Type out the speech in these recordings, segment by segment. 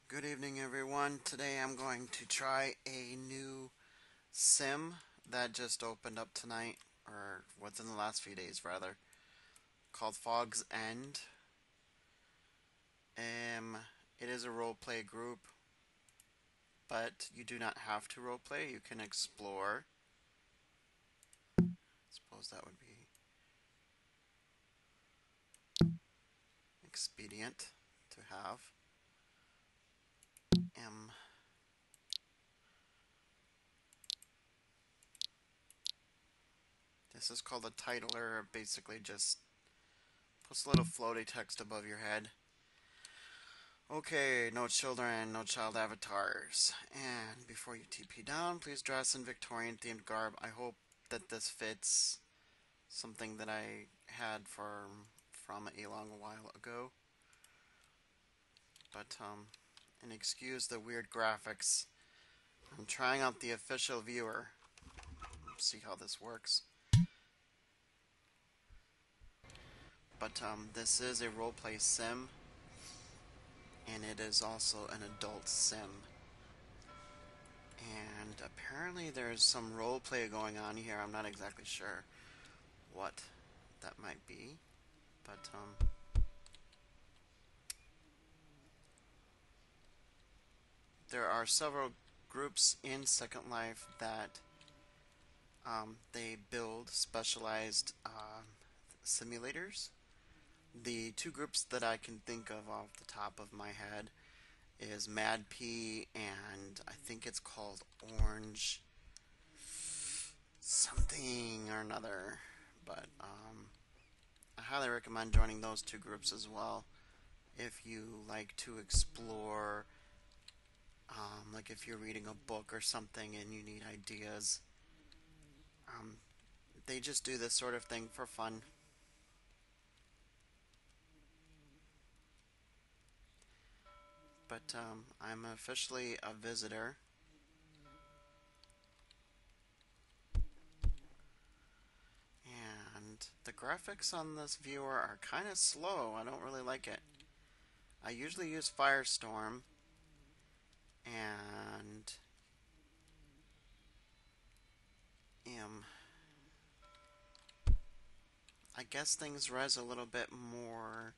Good evening, everyone. Today I'm going to try a new sim that just opened up tonight, or within the last few days, rather, called Fog's End. Um, it is a roleplay group, but you do not have to roleplay. You can explore. Suppose that would be expedient to have. Um, this is called a titler. Basically, just puts a little floaty text above your head. Okay, no children, no child avatars. And before you TP down, please dress in Victorian themed garb. I hope that this fits something that I had from a long while ago. But and excuse the weird graphics. I'm trying out the official viewer. See how this works. But this is a roleplay sim, and it is also an adult sim. And apparently there's some roleplay going on here. I'm not exactly sure what that might be, but there are several groups in Second Life that they build specialized simulators. The two groups that I can think of off the top of my head is Mad P and I think it's called Orange something or another, but I highly recommend joining those two groups as well if you like to explore, like if you're reading a book or something and you need ideas. Um, they just do this sort of thing for fun. But I'm officially a visitor, and the graphics on this viewer are kind of slow. I don't really like it. I usually use Firestorm, and um, I guess things res a little bit more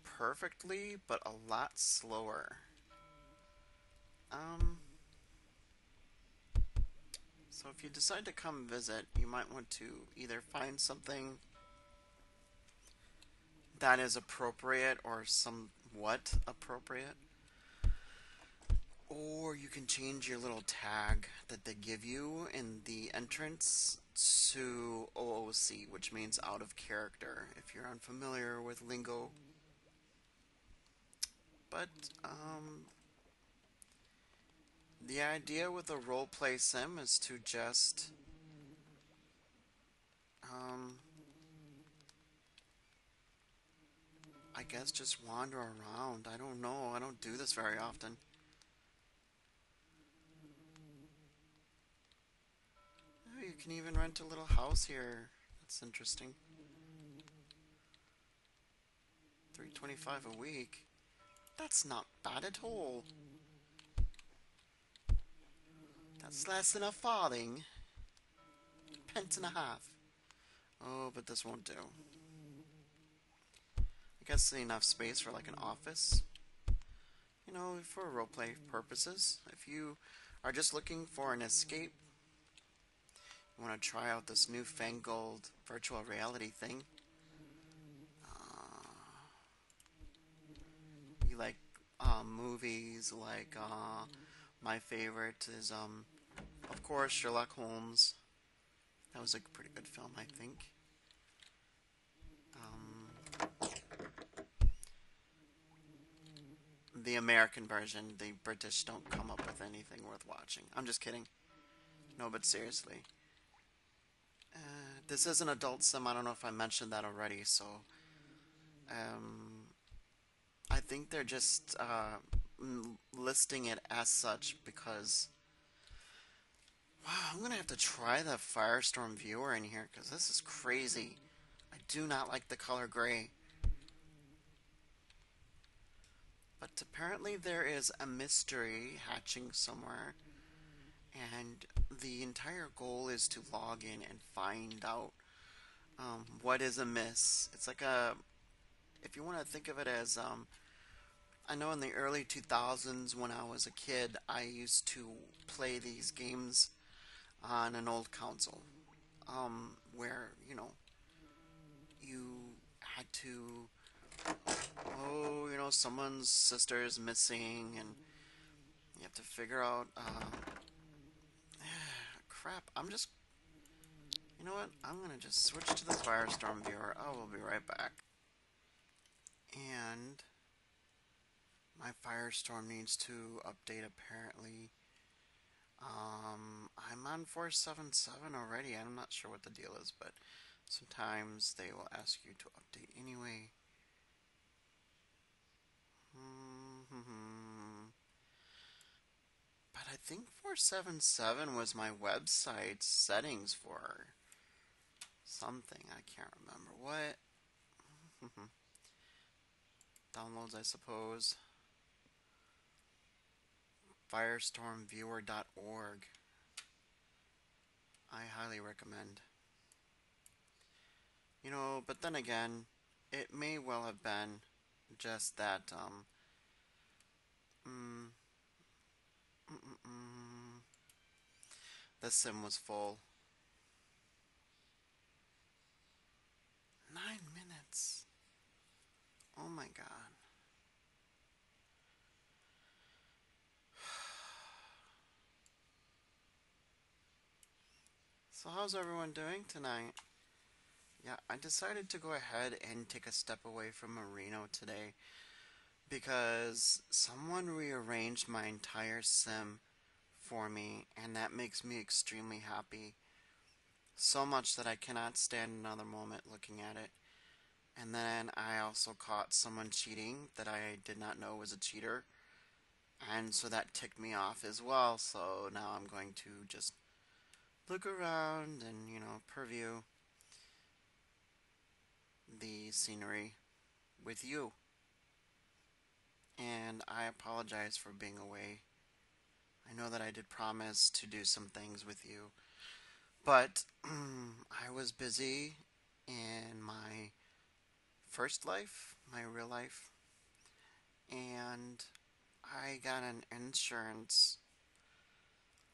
perfectly, but a lot slower. Um, so if you decide to come visit, you might want to either find something that is appropriate or somewhat appropriate, or you can change your little tag that they give you in the entrance to OOC, which means out of character, if you're unfamiliar with lingo. But the idea with a roleplay sim is to just um, I guess just wander around. I don't know. I don't do this very often. Oh, you can even rent a little house here. That's interesting. $3.25 a week. That's not bad at all. That's less than a farthing. Pence and a half. Oh, but this won't do. I guess enough space for like an office. You know, for roleplay purposes. If you are just looking for an escape, you want to try out this newfangled virtual reality thing. You like movies, like my favorite is of course Sherlock Holmes. That was a pretty good film, I think. The American version, the British don't come up with anything worth watching. I'm just kidding. No, but seriously. This is an adult sim. I don't know if I mentioned that already, so um, I think they're just listing it as such because wow, I'm gonna have to try the Firestorm viewer in here because this is crazy. I do not like the color gray. But But apparently there is a mystery hatching somewhere, and the entire goal is to log in and find out what is amiss. It's like a, if you want to think of it as, I know in the early 2000s when I was a kid, I used to play these games on an old console, where, you had to, someone's sister is missing, and you have to figure out, crap, you know what, I'm gonna just switch to the Firestorm viewer. I will be right back. And my Firestorm needs to update apparently. I'm on 477 already. I'm not sure what the deal is, but sometimes they will ask you to update anyway. But I think 477 was my website settings for something. I can't remember what. Downloads, I suppose. Firestormviewer.org. I highly recommend. But then again, it may well have been just that, mm, mm, mm, mm, the sim was full. 9 minutes. Oh my god. So how's everyone doing tonight? Yeah, I decided to go ahead and take a step away from Marino today because someone rearranged my entire sim for me, and that makes me extremely happy. So much that I cannot stand another moment looking at it. And then I also caught someone cheating that I did not know was a cheater, and so that ticked me off as well. So now I'm going to just look around and, preview the scenery with you. And I apologize for being away. I know that I did promise to do some things with you, but I was busy in my first life, my real life, and I got an insurance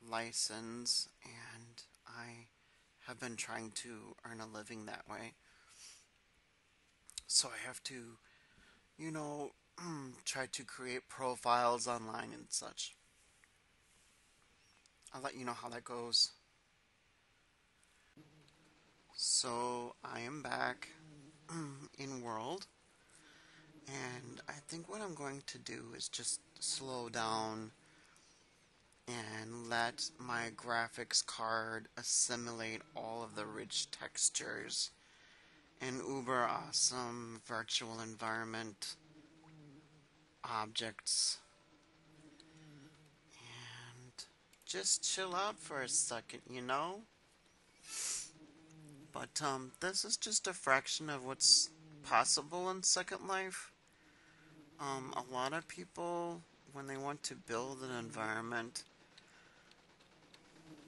license, and I have been trying to earn a living that way. So I have to, you know, try to create profiles online and such. I'll let you know how that goes. So I am back in world, and I think what I'm going to do is just slow down and let my graphics card assimilate all of the rich textures and uber awesome virtual environment objects, and just chill out for a second. But this is just a fraction of what's possible in Second Life. A lot of people, when they want to build an environment,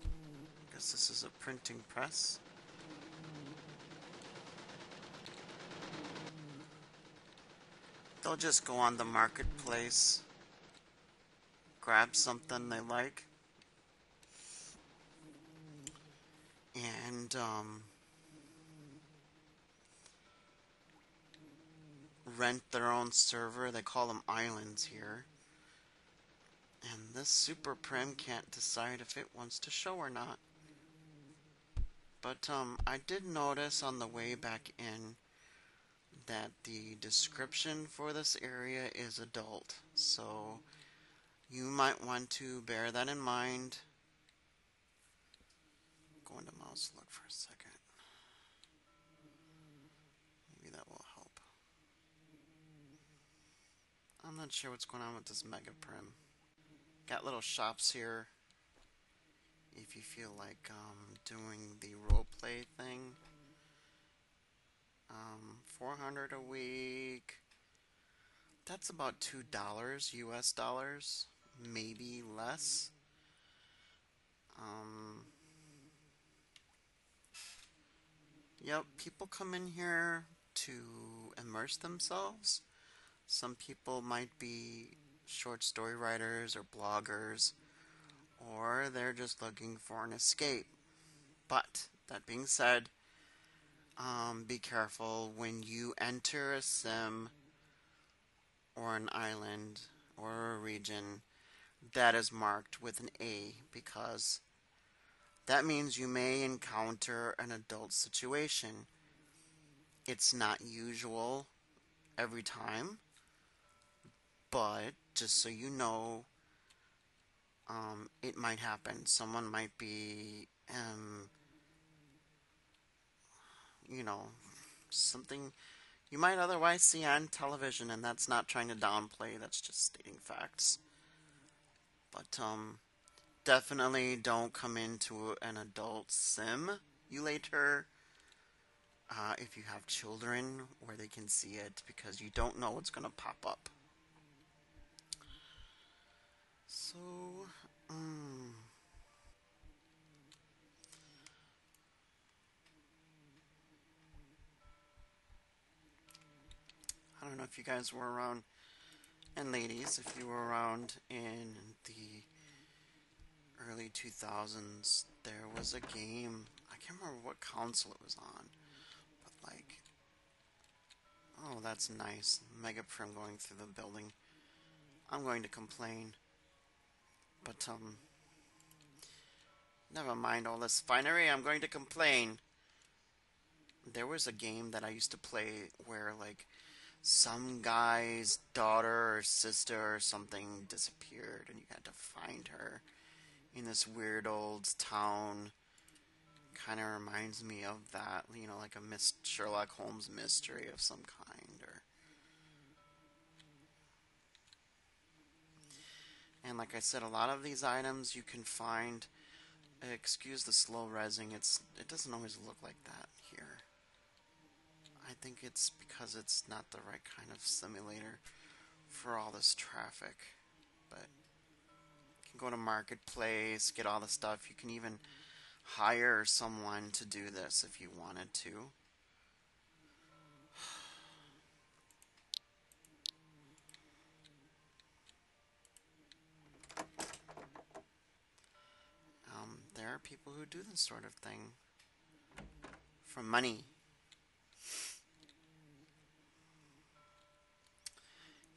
I guess this is a printing press. They'll just go on the marketplace, grab something they like, and rent their own server. They call them islands here. And this Super Prim can't decide if it wants to show or not. But I did notice on the way back in that the description for this area is adult. So you might want to bear that in mind. Go into mouse look for a second. Maybe that will help. I'm not sure what's going on with this Mega Prim. Got little shops here if you feel like doing the roleplay thing. 400 a week. That's about $2 US dollars, maybe less. Um, yep, people come in here to immerse themselves. Some people might be short story writers or bloggers, or they're just looking for an escape. But that being said, be careful when you enter a sim or an island or a region that is marked with an A, because that means you may encounter an adult situation. It's not usual every time, but just so you know, it might happen. Someone might be, you know, something you might otherwise see on television, and that's not trying to downplay, that's just stating facts. But, definitely don't come into an adult simulator if you have children where they can see it, because you don't know what's going to pop up. So, um, I don't know if you guys were around, and ladies, if you were around in the early 2000s, there was a game. I can't remember what console it was on, but like, oh, that's nice. Mega Prim going through the building. I'm going to complain, but never mind all this finery. I'm going to complain. There was a game that I used to play where like some guy's daughter or sister or something disappeared, and you had to find her in this weird old town. Kind of reminds me of that, like a Sherlock Holmes mystery of some kind. Or, and like I said, a lot of these items you can find. Excuse the slow resing. It doesn't always look like that here. I think it's because it's not the right kind of simulator for all this traffic. But you can go to Marketplace, get all the stuff. You can even hire someone to do this if you wanted to. There are people who do this sort of thing for money.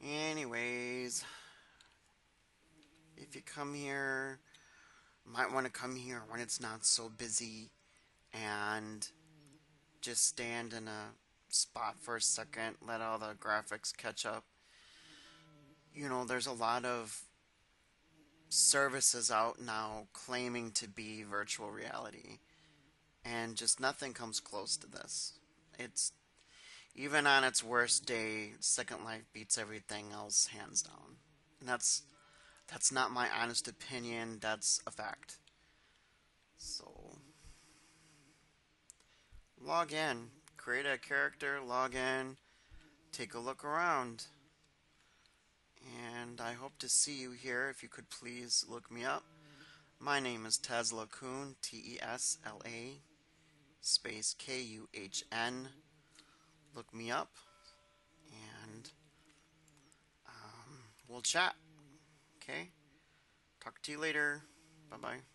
Anyways, if you come here, might want to come here when it's not so busy and just stand in a spot for a second, let all the graphics catch up. There's a lot of services out now claiming to be virtual reality, and just nothing comes close to this. It's even on its worst day, Second Life beats everything else hands down. And that's not my honest opinion, that's a fact. So, log in, create a character, log in, take a look around. And I hope to see you here. If you could please look me up. My name is Tesla Kuhn, Tesla space Kuhn. Look me up, and we'll chat. Okay? Talk to you later. Bye bye.